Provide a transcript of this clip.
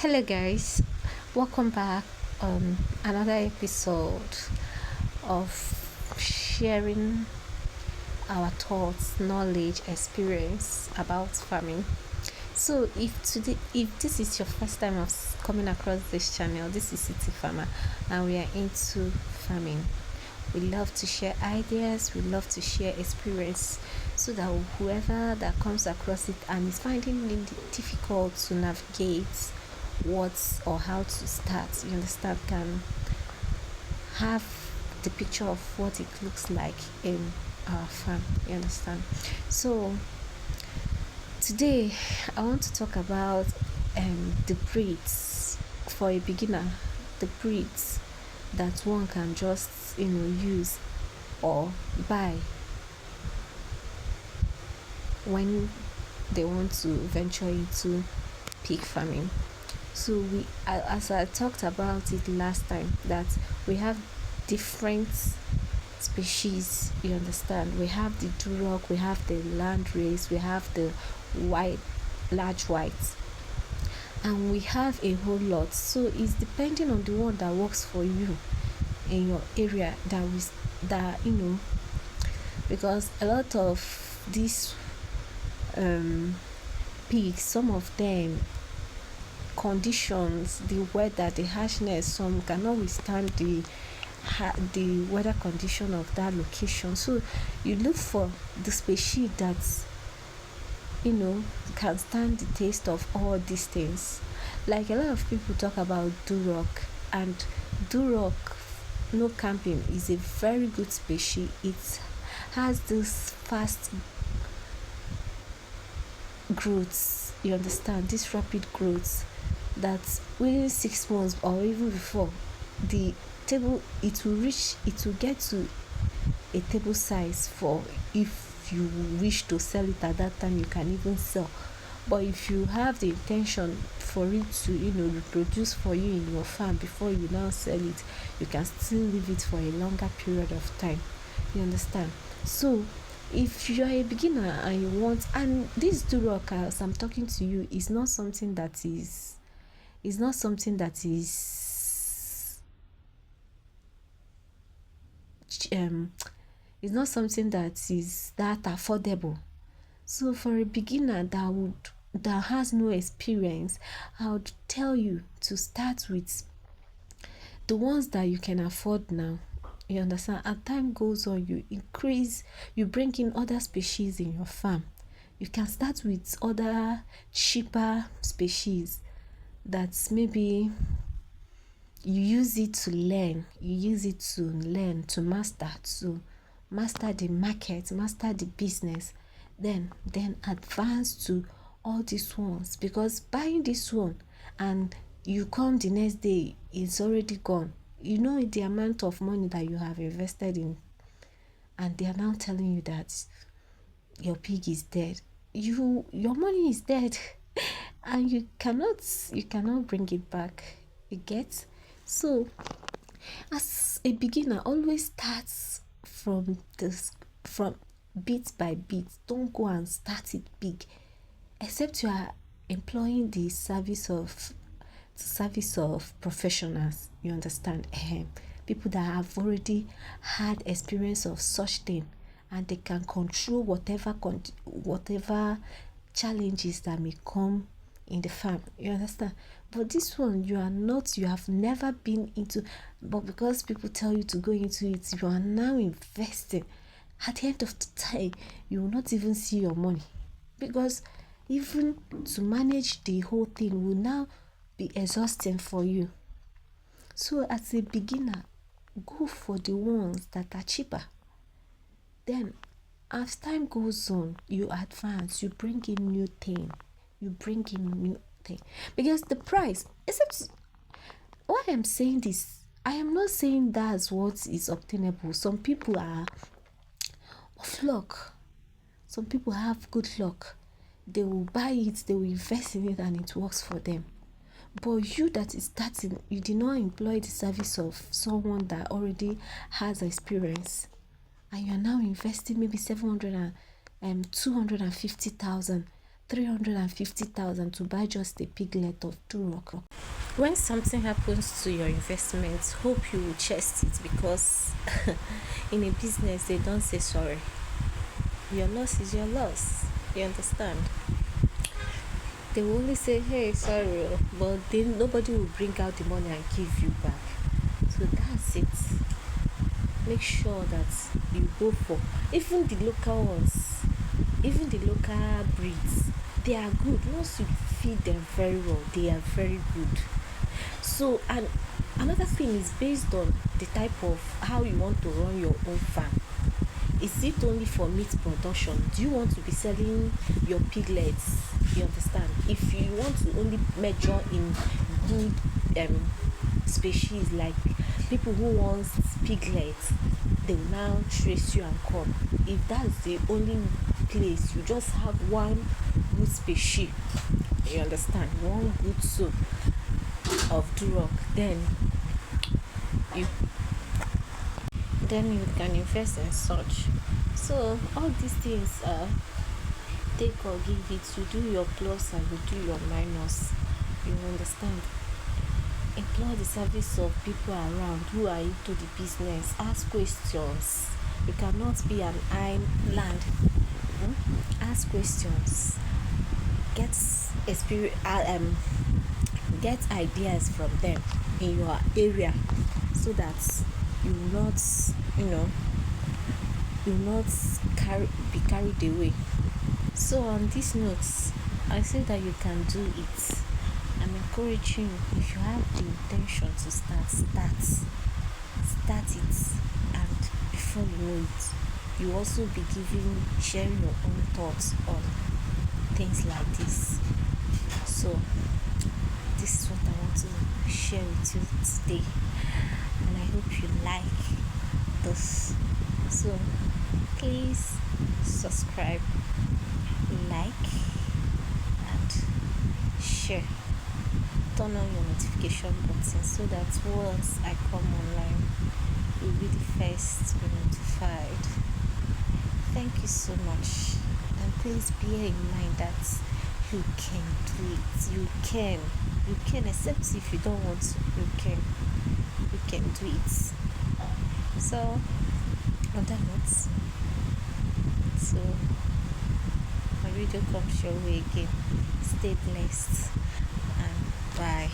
Hello, guys. Welcome back. Another episode of sharing our thoughts, knowledge, experience about farming. So, if this is your first time of coming across this channel, this is City Farmer, and we are into farming. We love to share ideas. We love to share experience, so that whoever that comes across it and is finding it difficult to navigate what or how to start, you understand, can have the picture of what it looks like in our farm, you understand. So today I want to talk about the breeds for a beginner, the breeds that one can just use or buy when they want to venture into pig farming. So as I talked about it last time, that we have different species, you understand. We have the Duroc, we have the Landrace, we have the white, large whites, and we have a whole lot. So it's depending on the one that works for you in your area that because a lot of these pigs, some of them conditions, the weather, the harshness, some cannot withstand the weather condition of that location. So you look for the species that can stand the taste of all these things. Like a lot of people talk about Duroc, and Duroc no camping is a very good species. It has this fast growths, you understand, this rapid growth, that within 6 months or even before, the table it will get to a table size. For if you wish to sell it at that time, you can even sell. But if you have the intention for it to reproduce for you in your farm before you now sell it, you can still leave it for a longer period of time, you understand. So if you are a beginner and you want, and this Duroc as I'm talking to you is not something that um it's not something that is that affordable. So for a beginner that has no experience, I would tell you to start with the ones that you can afford now, you understand. As time goes on, you bring in other species in your farm. You can start with other cheaper species that maybe you use it to learn, to master the market, master the business, then advance to all these ones. Because buying this one and you come the next day, it's already gone. You know the amount of money that you have invested in, and they are now telling you that your pig is dead. Your money is dead and you cannot bring it back. You get. So as a beginner, always starts from bit by bit. Don't go and start it big, except you are employing the service of professionals, you understand. People that have already had experience of such thing, and they can control whatever challenges that may come in the farm, you understand. But this one, you have never been into, but because people tell you to go into it, you are now investing. At the end of the day, you will not even see your money, because even to manage the whole thing will now be exhausting for you. So as a beginner, go for the ones that are cheaper. Then as time goes on, you advance, you bring in new thing, because the price, except, why I'm saying this, I am not saying that's what is obtainable. Some people are of luck, some people have good luck, they will buy it, they will invest in it, and it works for them. But you that is starting, you did not employ the service of someone that already has experience, and you're now investing maybe 700 and 250,000. 350,000 to buy just a piglet of Duroc. When something happens to your investment, hope you will chest it, because in a business they don't say sorry. Your loss is your loss. You understand? They will only say, hey, sorry, but then nobody will bring out the money and give you back. So that's it. Make sure that you go for even the local ones, even the local breeds. They are good. Once you feed them very well, they are very good. So, and another thing is based on the type of how you want to run your own farm. Is it only for meat production? Do you want to be selling your piglets? You understand? If you want to only major in good species, like people who want piglets, they will now trace you and come. If that's the only place, you just have one good species, you understand, one good soup of Duroc, then you can invest in such. So all these things are take or give it. You do your plus and you do your minus. You understand? Employ the service of people around who are into the business. Ask questions. You cannot be an island. Ask questions. Get experience. Get ideas from them in your area, so that you will not, you will not be carried away. So on these notes, I say that you can do it. I'm encouraging you, if you have the intention to start it, and before you know it, you also be sharing your own thoughts on things like this. So this is what I want to share with you today, and I hope you like this. So please subscribe, like, and share. Turn on your notification button so that once I come online, you'll be the first to be notified. Thank you so much, and please bear in mind that you can do it. You can, except if you don't want to. You can do it. So on that note, so my video comes your way again. Stay blessed, and bye.